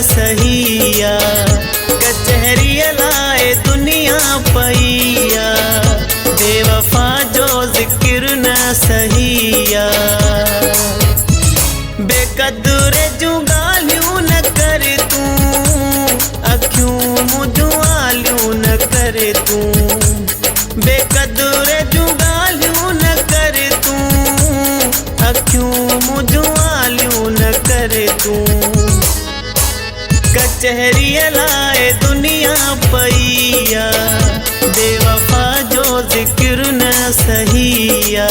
सहिया, कचहरी लाए दुनिया पैया, बेवफा जो जिक्र न सहिया। बेकदर जू गालियों न कर तू, अखियों मुझवालियों न कर तू, बेकदर जू गालियों न कर तू, अखियों मुझवालियों न कर तू। कचहरी लाए दुनिया पैया, बेवफा जो जिक्र न सहिया।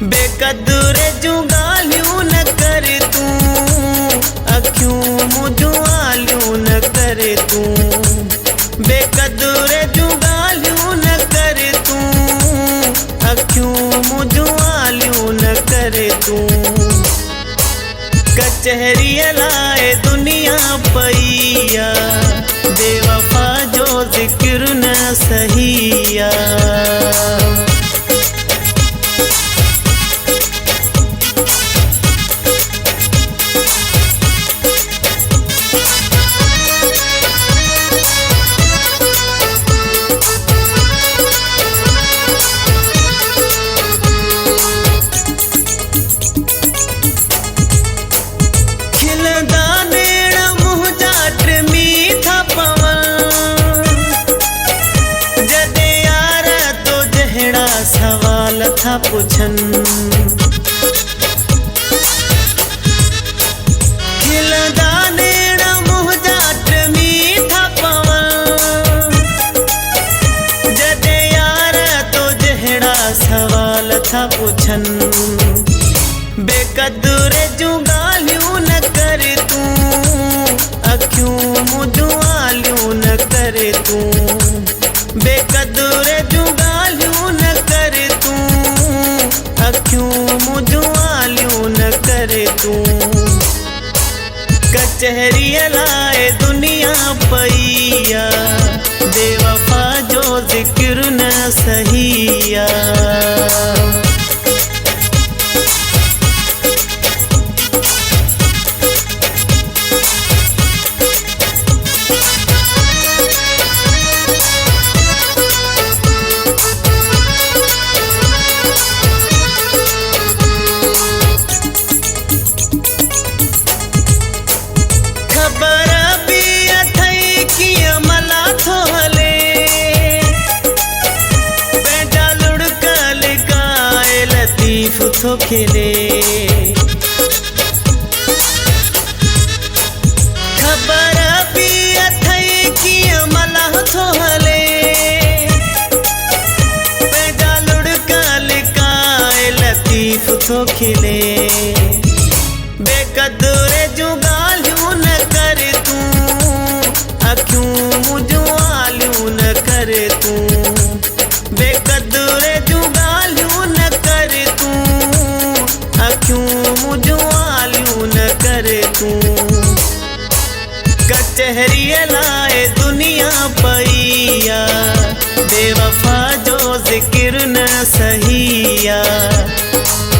बेकदर जू गालियों न कर तू, अखियों मुझवालियों न कर तू, बेकदर जू गालियों न कर तू, अखियों मुझवालियों न कर तू। कचहरी लाए दुनिया पैया, बेवफा जो जिक्र न सहिया। सवाल था पुछन, खिलदा नेड़ा मुँह जाट मीठा पवन, जदे यार तो जहड़ा सवाल था पुछन। बेकदर जू गालियों न कर तू, अखियों मुझवालियों न कर तू, बेकदर जू गालियों न कर तू, अखियों मुझवालियों न कर तू। कचहरी लाए दुनिया पैया, बेवफा जो जिक्र न सहिया। थो खेले खबर भी अथई कि मलाह थो हले, पैदा लुड़का लिकाए लतीफ थो खिले। बेकदर जू गालियों न कर तू, अखियों मुझवालियों न कर तू, बेकदर जू गालियों न कर तू, अखियों मुझवालियों न कर तू। कचहरी